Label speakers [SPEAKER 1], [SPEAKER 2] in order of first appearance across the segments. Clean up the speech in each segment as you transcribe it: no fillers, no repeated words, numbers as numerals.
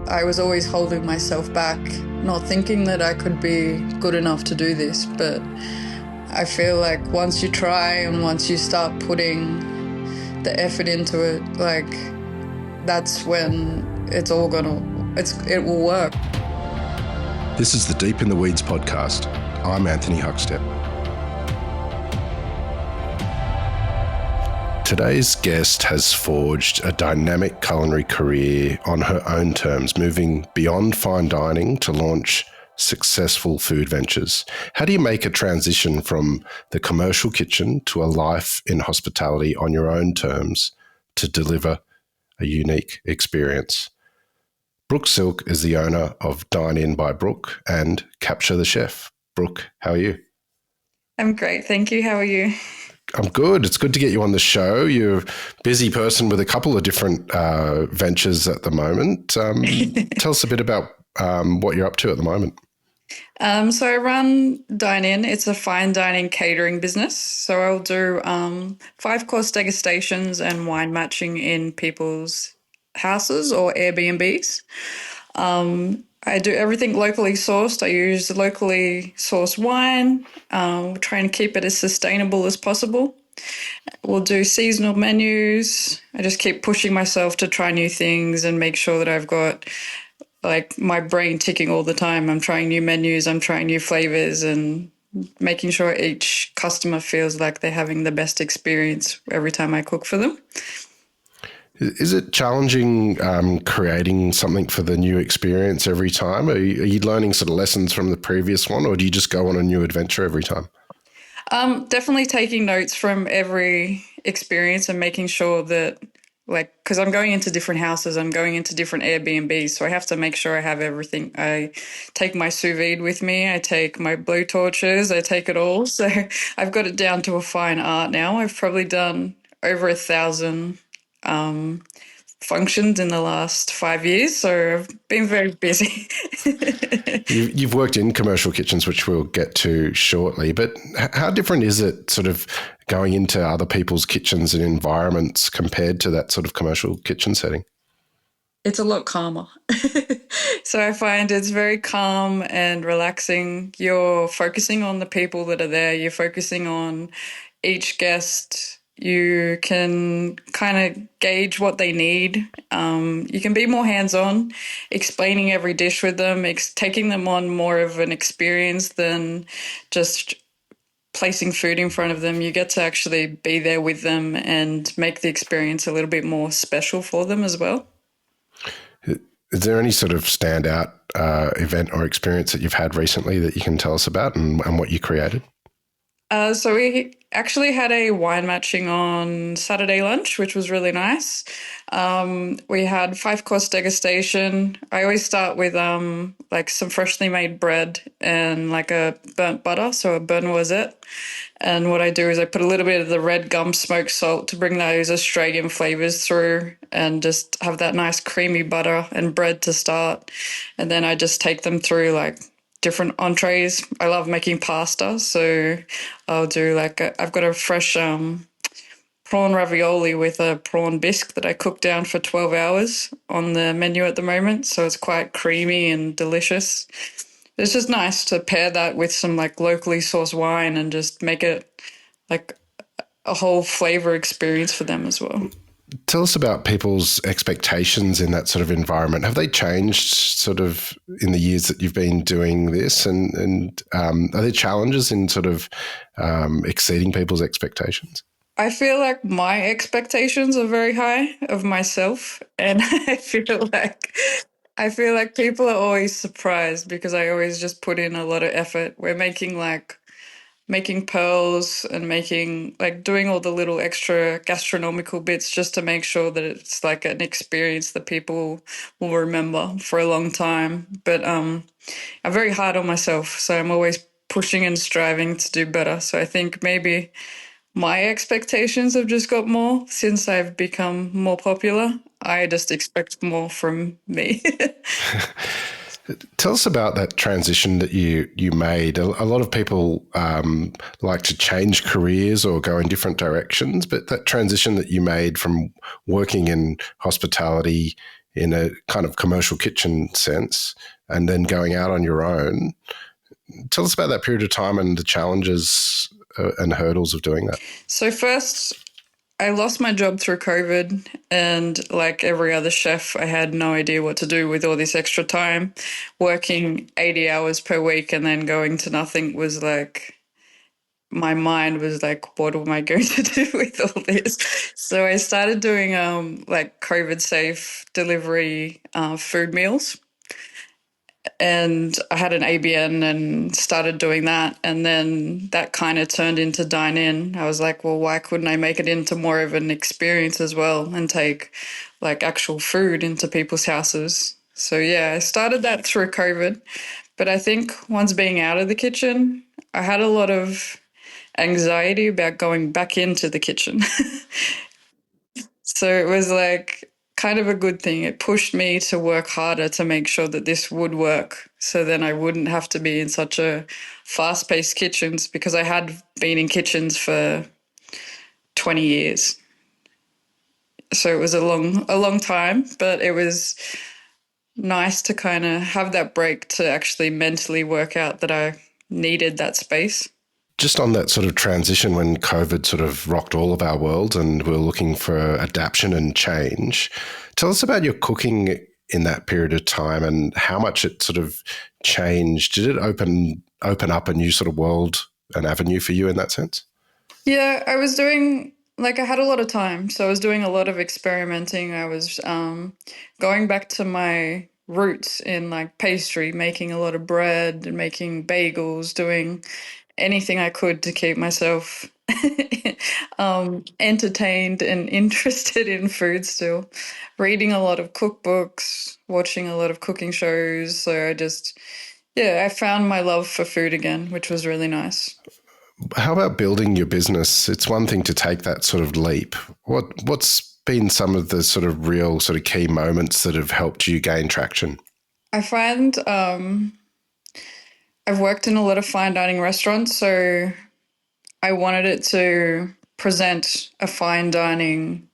[SPEAKER 1] I was always holding myself back, not thinking that I could be good enough to do this. But I feel like once you try and once you start putting the effort into it, like that's when it's all it will work.
[SPEAKER 2] This is the Deep in the Weeds podcast. I'm Anthony Huckstep. Today's guest has forged a dynamic culinary career on her own terms, moving beyond fine dining to launch successful food ventures. How do you make a transition from the commercial kitchen to a life in hospitality on your own terms to deliver a unique experience? Brooke Silk is the owner of Dine In by Brooke and Capture the Chef. Brooke, how are you?
[SPEAKER 1] I'm great, thank you. How are you?
[SPEAKER 2] I'm good. It's good to get you on the show. You're a busy person with a couple of different ventures at the moment. Tell us a bit about what you're up to at the moment.
[SPEAKER 1] So I run Dine In. It's a fine dining catering business. So I'll do 5-course degustations and wine matching in people's houses or Airbnbs. I do everything locally sourced. I use locally sourced wine. Try and keep it as sustainable as possible. We'll do seasonal menus. I just keep pushing myself to try new things and make sure that I've got like my brain ticking all the time. I'm trying new menus, I'm trying new flavors and making sure each customer feels like they're having the best experience every time I cook for them.
[SPEAKER 2] Is it challenging creating something for the new experience every time? Are you learning sort of lessons from the previous one, or do you just go on a new adventure every time?
[SPEAKER 1] Definitely taking notes from every experience and making sure that, like, because I'm going into different houses, I'm going into different Airbnbs, so I have to make sure I have everything. I take my sous vide with me, I take my blue torches, I take it all. So I've got it down to a fine art now. I've probably done over 1,000 functions in the last 5 years, so I've been very busy.
[SPEAKER 2] You've worked in commercial kitchens, which we'll get to shortly, but how different is it sort of going into other people's kitchens and environments compared to that sort of commercial kitchen setting?
[SPEAKER 1] It's a lot calmer. So I find it's very calm and relaxing. You're focusing on the people that are there. You're focusing on each guest. You can kind of gauge what they need. You can be more hands-on, explaining every dish with them, taking them on more of an experience than just placing food in front of them. You get to actually be there with them and make the experience a little bit more special for them as well.
[SPEAKER 2] Is there any sort of standout event or experience that you've had recently that you can tell us about and what you created?
[SPEAKER 1] So we actually had a wine matching on Saturday lunch, which was really nice. We had 5-course degustation. I always start with like some freshly made bread and like a burnt butter, so a beurre noisette. And what I do is I put a little bit of the red gum smoked salt to bring those Australian flavors through and just have that nice creamy butter and bread to start. And then I just take them through like different entrees. I love making pasta, so I'll do I've got a fresh prawn ravioli with a prawn bisque that I cook down for 12 hours on the menu at the moment, so it's quite creamy and delicious. It's just nice to pair that with some like locally sourced wine and just make it like a whole flavor experience for them as well.
[SPEAKER 2] Tell us about people's expectations in that sort of environment. Have they changed sort of in the years that you've been doing this? And are there challenges in sort of exceeding people's expectations?
[SPEAKER 1] I feel like my expectations are very high of myself, and I feel like people are always surprised because I always just put in a lot of effort. We're making pearls and doing all the little extra gastronomical bits just to make sure that it's like an experience that people will remember for a long time. But I'm very hard on myself, so I'm always pushing and striving to do better. So I think maybe my expectations have just got more since I've become more popular. I just expect more from me.
[SPEAKER 2] Tell us about that transition that you made. A lot of people like to change careers or go in different directions, but that transition that you made from working in hospitality in a kind of commercial kitchen sense and then going out on your own. Tell us about that period of time and the challenges and hurdles of doing that.
[SPEAKER 1] So first, I lost my job through COVID, and like every other chef, I had no idea what to do with all this extra time. Working 80 hours per week and then going to nothing was like, my mind was like, what am I going to do with all this? So I started doing like COVID safe delivery food meals, and I had an ABN and started doing that. And then that kind of turned into Dine In. I was like, well, why couldn't I make it into more of an experience as well and take like actual food into people's houses? So yeah, I started that through COVID. But I think once being out of the kitchen, I had a lot of anxiety about going back into the kitchen. So it was like kind of a good thing. It pushed me to work harder to make sure that this would work. So then I wouldn't have to be in such a fast paced kitchens, because I had been in kitchens for 20 years. So it was a long time, but it was nice to kind of have that break to actually mentally work out that I needed that space.
[SPEAKER 2] Just on that sort of transition when COVID sort of rocked all of our worlds and we're looking for adaptation and change, tell us about your cooking in that period of time and how much it sort of changed. Did it open up a new sort of world, an avenue for you in that sense?
[SPEAKER 1] Yeah, I was doing like I had a lot of time, so I was doing a lot of experimenting. I was going back to my roots in like pastry, making a lot of bread and making bagels, doing anything I could to keep myself entertained and interested in food still. Reading a lot of cookbooks, watching a lot of cooking shows. So I just, yeah, I found my love for food again, which was really nice.
[SPEAKER 2] How about building your business? It's one thing to take that sort of leap. What's been some of the sort of real sort of key moments that have helped you gain traction?
[SPEAKER 1] I find I've worked in a lot of fine dining restaurants, so I wanted it to present a fine dining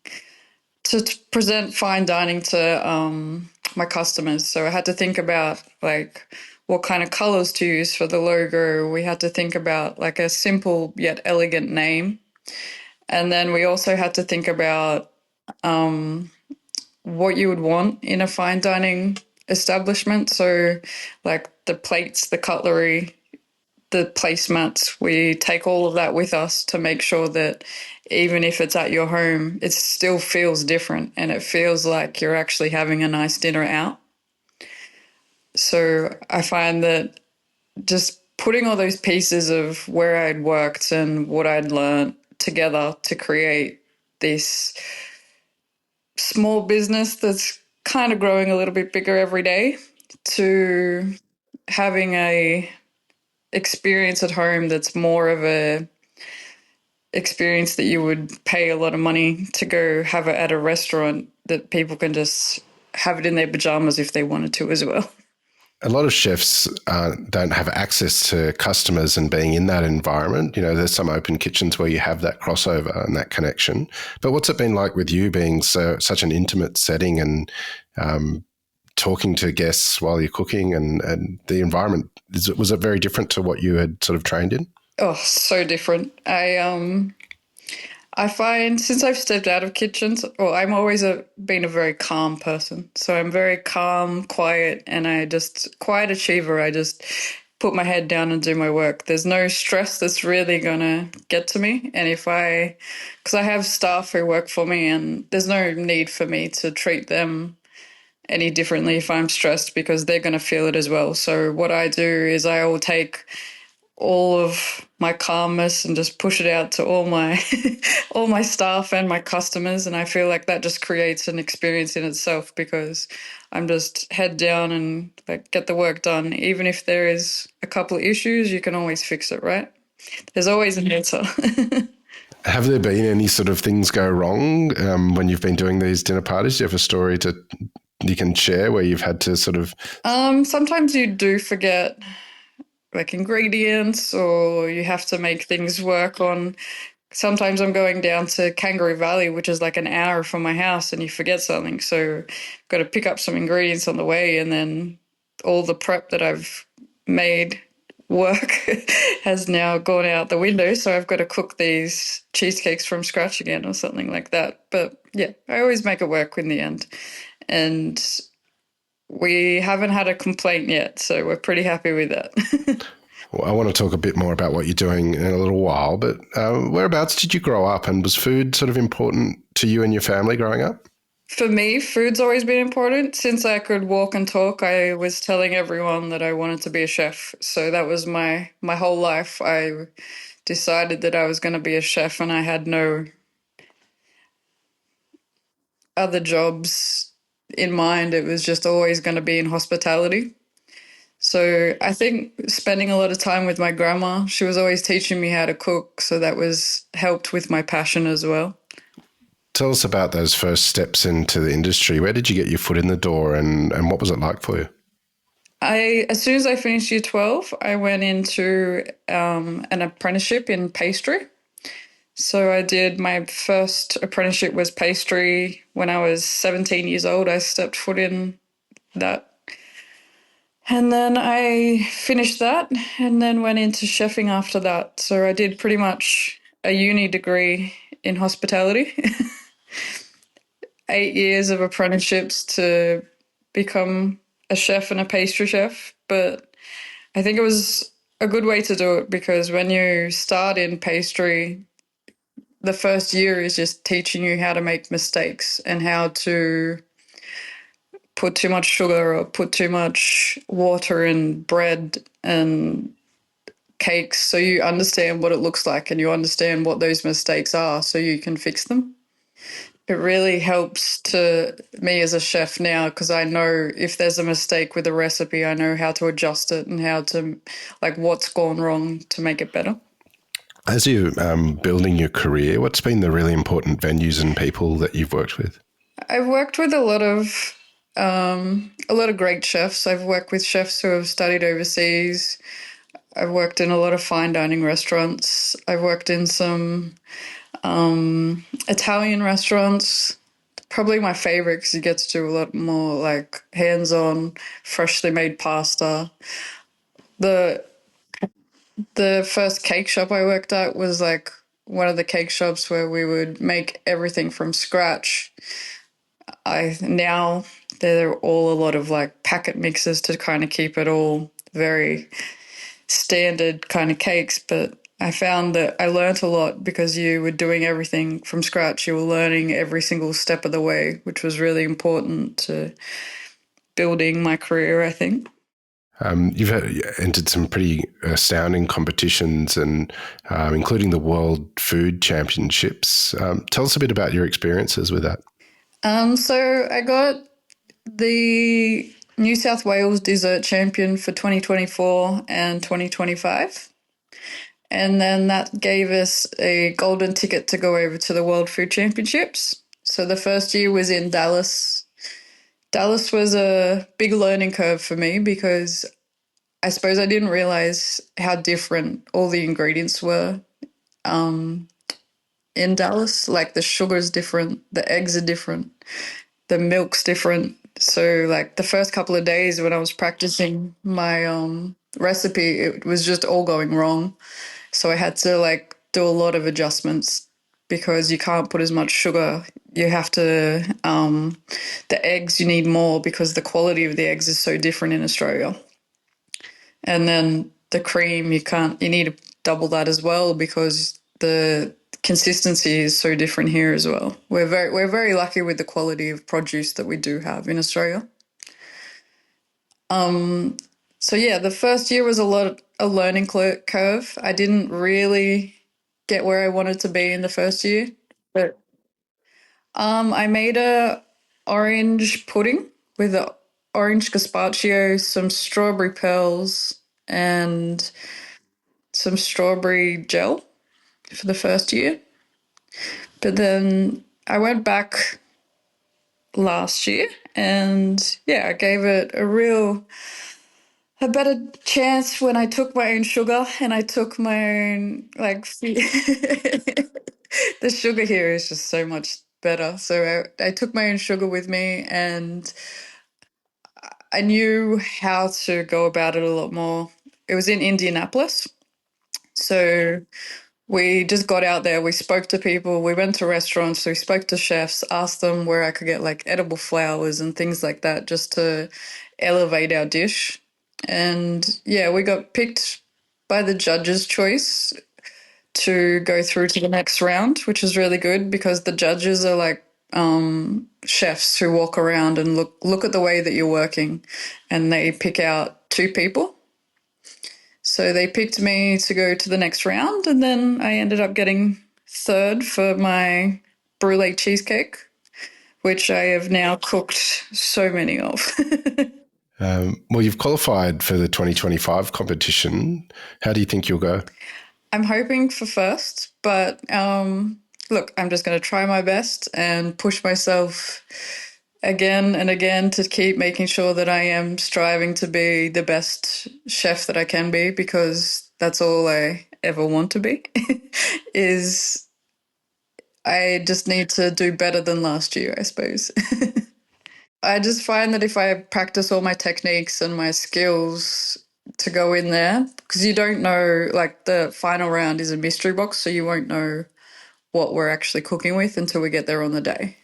[SPEAKER 1] to present fine dining to my customers. So I had to think about like what kind of colors to use for the logo. We had to think about like a simple yet elegant name, and then we also had to think about what you would want in a fine dining establishment. So, like the plates, the cutlery, the placemats, we take all of that with us to make sure that even if it's at your home, it still feels different and it feels like you're actually having a nice dinner out. So, I find that just putting all those pieces of where I'd worked and what I'd learned together to create this small business that's kind of growing a little bit bigger every day, to having a experience at home that's more of a experience that you would pay a lot of money to go have it at a restaurant, that people can just have it in their pajamas if they wanted to as well.
[SPEAKER 2] A lot of chefs don't have access to customers and being in that environment. You know, there's some open kitchens where you have that crossover and that connection. But what's it been like with you being such an intimate setting and talking to guests while you're cooking and the environment? Was it very different to what you had sort of trained in?
[SPEAKER 1] Oh, so different. I find since I've stepped out of kitchens, well, I'm always been a very calm person. So I'm very calm, quiet, and I just quiet achiever. I just put my head down and do my work. There's no stress that's really gonna get to me. And because I have staff who work for me, and there's no need for me to treat them any differently if I'm stressed, because they're gonna feel it as well. So what I do is I will take all of my calmness and just push it out to all my all my staff and my customers, and I feel like that just creates an experience in itself, because I'm just head down and like get the work done. Even if there is a couple of issues, you can always fix it, right? There's always an answer.
[SPEAKER 2] Have there been any sort of things go wrong when you've been doing these dinner parties? Do you have a story you can share where you've had to sort of?
[SPEAKER 1] Sometimes you do forget like ingredients, or you have to make things work on sometimes I'm going down to Kangaroo Valley, which is like an hour from my house, and you forget something. So I've got to pick up some ingredients on the way, and then all the prep that I've made work has now gone out the window. So I've got to cook these cheesecakes from scratch again or something like that. But yeah, I always make it work in the end. And we haven't had a complaint yet, so we're pretty happy with that.
[SPEAKER 2] Well, I want to talk a bit more about what you're doing in a little while, but whereabouts did you grow up, and was food sort of important to you and your family growing up?
[SPEAKER 1] For me, food's always been important. Since I could walk and talk, I was telling everyone that I wanted to be a chef. So that was my whole life. I decided that I was going to be a chef, and I had no other jobs in mind. It was just always going to be in hospitality. So I think spending a lot of time with my grandma, she was always teaching me how to cook, so that was helped with my passion as well.
[SPEAKER 2] Tell us about those first steps into the industry. Where did you get your foot in the door, and what was it like for you?
[SPEAKER 1] As soon as I finished year 12, I went into an apprenticeship in pastry. So I did my first apprenticeship was pastry when I was 17 years old. I stepped foot in that. And then I finished that and then went into chefing after that. So I did pretty much a uni degree in hospitality, 8 years of apprenticeships to become a chef and a pastry chef. But I think it was a good way to do it because when you start in pastry, the first year is just teaching you how to make mistakes and how to put too much sugar or put too much water in bread and cakes so you understand what it looks like and you understand what those mistakes are so you can fix them. It really helps to me as a chef now because I know if there's a mistake with a recipe, I know how to adjust it and how to, like, what's gone wrong to make it better.
[SPEAKER 2] As you're building your career, what's been the really important venues and people that you've worked with?
[SPEAKER 1] I've worked with a lot of great chefs. I've worked with chefs who have studied overseas. I've worked in a lot of fine dining restaurants. I've worked in some Italian restaurants. Probably my favorite because you get to do a lot more like hands-on, freshly made pasta. The the first cake shop I worked at was like one of the cake shops where we would make everything from scratch. I now they're all a lot of like packet mixes to kind of keep it all very standard kind of cakes, but I found that I learnt a lot because you were doing everything from scratch. You were learning every single step of the way, which was really important to building my career, I think.
[SPEAKER 2] Entered some pretty astounding competitions, and including the World Food Championships. Tell us a bit about your experiences with that.
[SPEAKER 1] So I got the New South Wales Dessert Champion for 2024 and 2025. And then that gave us a golden ticket to go over to the World Food Championships. So the first year was in Dallas. Dallas was a big learning curve for me because I suppose I didn't realize how different all the ingredients were in Dallas. Like the sugar's different, the eggs are different, the milk's different. So like the first couple of days when I was practicing my recipe, it was just all going wrong. So I had to like do a lot of adjustments because you can't put as much sugar. You have to, the eggs you need more because the quality of the eggs is so different in Australia. And then the cream, you need to double that as well because the consistency is so different here as well. We're very lucky with the quality of produce that we do have in Australia. So yeah, the first year was a learning curve. I didn't really get where I wanted to be in the first year, but I made a orange pudding with a orange gazpacho, some strawberry pearls, and some strawberry gel for the first year. But then I went back last year and yeah, I gave it a better chance when I took my own sugar and I took my own the sugar here is just so much better. So I took my own sugar with me and I knew how to go about it a lot more. It was in Indianapolis. So we just got out there, we spoke to people, we went to restaurants, we spoke to chefs, asked them where I could get like edible flowers and things like that just to elevate our dish. And yeah, we got picked by the judges' choice to go through to the next round, which is really good because the judges are like chefs who walk around and look at the way that you're working, and they pick out two people. So they picked me to go to the next round, and then I ended up getting third for my brulee cheesecake, which I have now cooked so many of.
[SPEAKER 2] Well, you've qualified for the 2025 competition. How do you think you'll go?
[SPEAKER 1] I'm hoping for first, but look, I'm just going to try my best and push myself again and again to keep making sure that I am striving to be the best chef that I can be because that's all I ever want to be. Is I just need to do better than last year, I suppose. I just find that if I practice all my techniques and my skills to go in there, because you don't know, like the final round is a mystery box, so you won't know what we're actually cooking with until we get there on the day.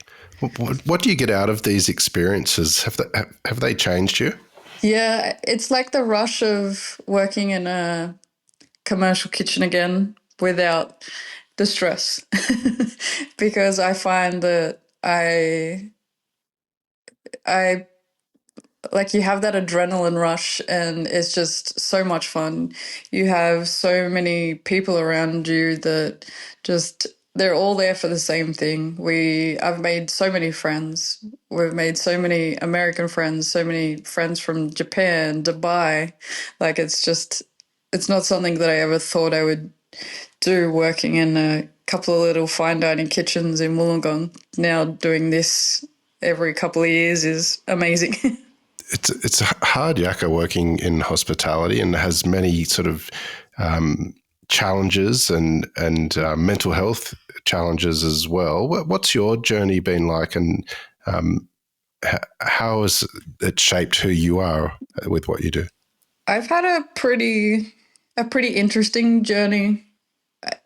[SPEAKER 2] What do you get out of these experiences? Have they changed you?
[SPEAKER 1] Yeah, it's like the rush of working in a commercial kitchen again without the stress. Because I find that I like you have that adrenaline rush and it's just so much fun. You have so many people around you that just they're all there for the same thing. I've made so many friends. We've made so many American friends, so many friends from Japan, Dubai. Like it's not something that I ever thought I would do working in a couple of little fine dining kitchens in Wollongong. Now doing this every couple of years is amazing.
[SPEAKER 2] It's hard yakka working in hospitality and has many sort of challenges and mental health challenges as well. What's your journey been like, and how has it shaped who you are with what you do?
[SPEAKER 1] I've had a pretty interesting journey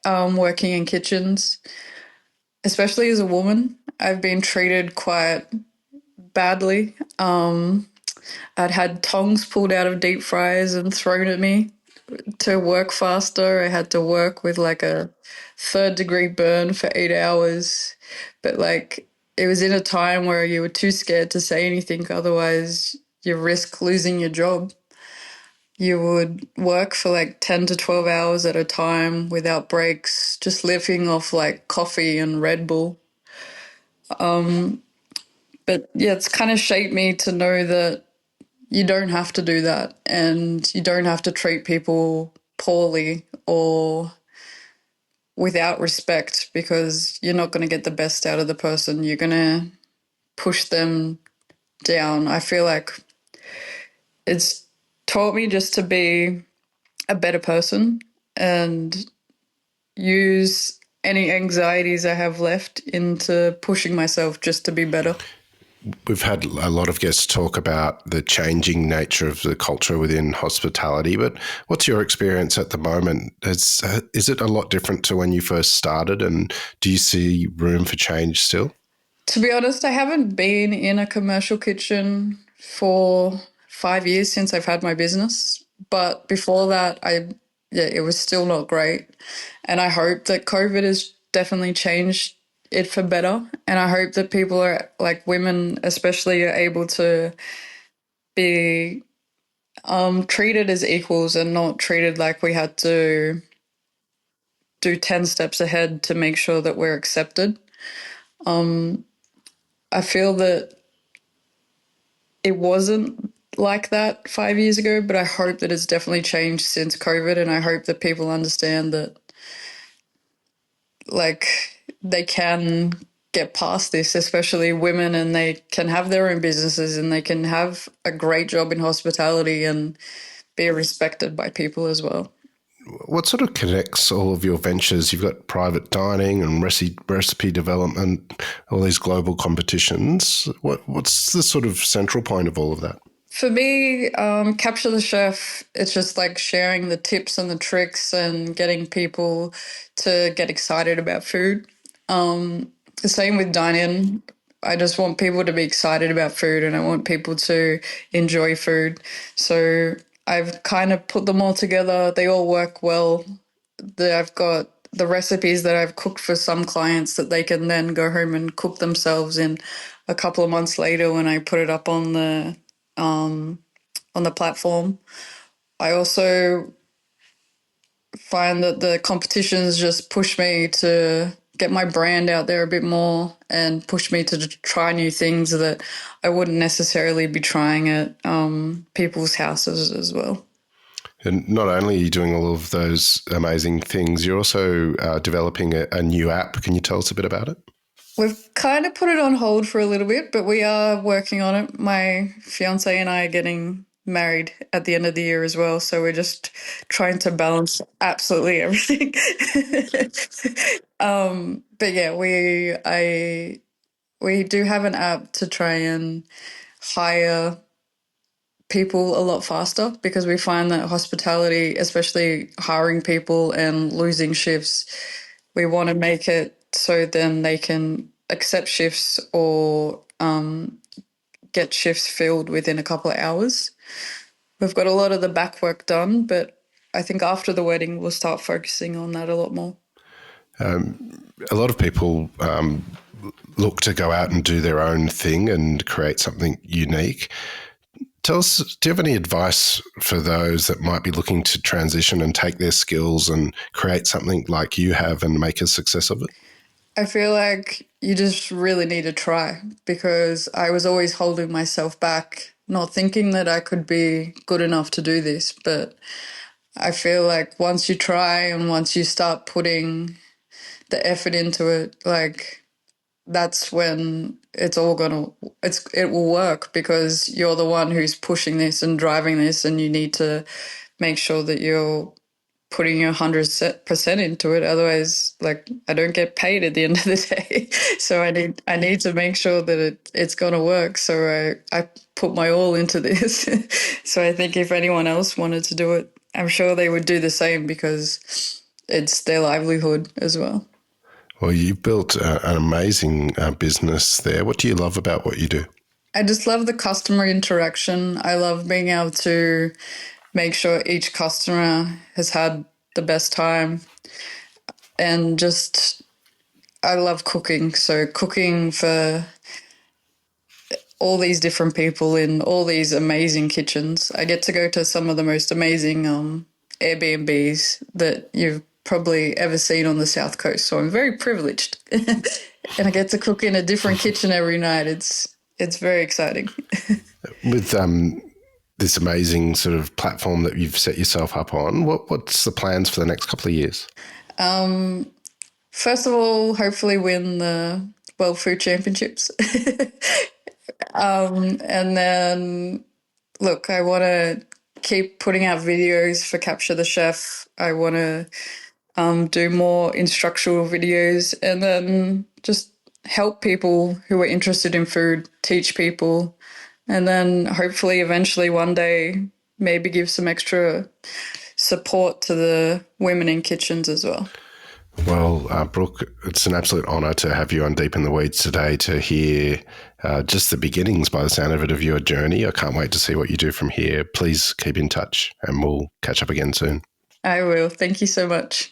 [SPEAKER 1] working in kitchens, especially as a woman. I've been treated quite badly. I'd had tongs pulled out of deep fryers and thrown at me to work faster. I had to work with like a third-degree burn for 8 hours, but like it was in a time where you were too scared to say anything, otherwise you risk losing your job. You would work for like 10 to 12 hours at a time without breaks, just living off like coffee and Red Bull. But yeah, it's kind of shaped me to know that you don't have to do that and you don't have to treat people poorly or without respect because you're not going to get the best out of the person. You're going to push them down. I feel like it's taught me just to be a better person and use any anxieties I have left into pushing myself just to be better.
[SPEAKER 2] We've had a lot of guests talk about the changing nature of the culture within hospitality, but what's your experience at the moment? Is it a lot different to when you first started, and do you see room for change still?
[SPEAKER 1] To be honest, I haven't been in a commercial kitchen for 5 years since I've had my business. But before that, yeah, it was still not great. And I hope that COVID has definitely changed it for better. And I hope that people are, like women especially, are able to be treated as equals and not treated like we had to do 10 steps ahead to make sure that we're accepted. I feel that it wasn't like that 5 years ago, but I hope that it's definitely changed since COVID. And I hope that people understand that, like, they can get past this, especially women, and they can have their own businesses and they can have a great job in hospitality and be respected by people as well.
[SPEAKER 2] What sort of connects all of your ventures? You've got private dining and recipe development, all these global competitions. What's the sort of central point of all of that?
[SPEAKER 1] For me, Capture the Chef, it's just like sharing the tips and the tricks and getting people to get excited about food. The same with Dine In. I just want people to be excited about food and I want people to enjoy food. So I've kind of put them all together. They all work well. I've got the recipes that I've cooked for some clients that they can then go home and cook themselves in a couple of months later when I put it up on the platform. I also find that the competitions just push me to get my brand out there a bit more and push me to try new things that I wouldn't necessarily be trying at people's houses as well.
[SPEAKER 2] And not only are you doing all of those amazing things, you're also developing a new app. Can you tell us a bit about it?
[SPEAKER 1] We've kind of put it on hold for a little bit, but we are working on it. My fiance and I are getting married at the end of the year as well, so we're just trying to balance absolutely everything. But yeah, we do have an app to try and hire people a lot faster because we find that hospitality, especially hiring people and losing shifts, we want to make it so then they can accept shifts or get shifts filled within a couple of hours. We've got a lot of the back work done, but I think after the wedding we'll start focusing on that a lot more.
[SPEAKER 2] A lot of people look to go out and do their own thing and create something unique. Tell us, do you have any advice for those that might be looking to transition and take their skills and create something like you have and make a success of it?
[SPEAKER 1] I feel like you just really need to try because I was always holding myself back, not thinking that I could be good enough to do this. But I feel like once you try and once you start putting the effort into it, like that's when it will work because you're the one who's pushing this and driving this, and you need to make sure that you're putting your 100% into it. Otherwise, like, I don't get paid at the end of the day. So I need to make sure that it's going to work. So I put my all into this. So I think if anyone else wanted to do it, I'm sure they would do the same because it's their livelihood as well.
[SPEAKER 2] Well, you've built an amazing business there. What do you love about what you do?
[SPEAKER 1] I just love the customer interaction. I love being able to make sure each customer has had the best time. And just, I love cooking. So cooking for all these different people in all these amazing kitchens. I get to go to some of the most amazing Airbnbs that you've probably ever seen on the South Coast. So I'm very privileged. And I get to cook in a different kitchen every night. It's very exciting.
[SPEAKER 2] With this amazing sort of platform that you've set yourself up on, what's the plans for the next couple of years?
[SPEAKER 1] First of all, hopefully win the World Food Championships. And then, look, I want to keep putting out videos for Capture the Chef. I want to do more instructional videos and then just help people who are interested in food, teach people, and then hopefully eventually one day maybe give some extra support to the women in kitchens as well.
[SPEAKER 2] Well, Brooke, it's an absolute honour to have you on Deep in the Weeds today to hear just the beginnings, by the sound of it, of your journey. I can't wait to see what you do from here. Please keep in touch and we'll catch up again soon.
[SPEAKER 1] I will. Thank you so much.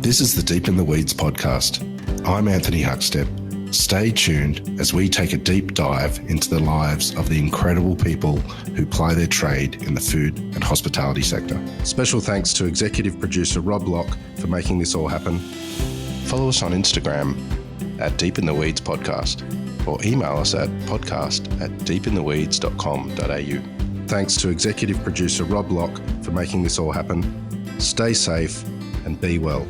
[SPEAKER 2] This is the Deep in the Weeds podcast. I'm Anthony Huckstep. Stay tuned as we take a deep dive into the lives of the incredible people who ply their trade in the food and hospitality sector. Special thanks to executive producer Rob Locke for making this all happen. Follow us on Instagram at Deep in the Weeds Podcast or email us at podcast@deepintheweeds.com.au. Thanks to executive producer Rob Locke for making this all happen. Stay safe and be well.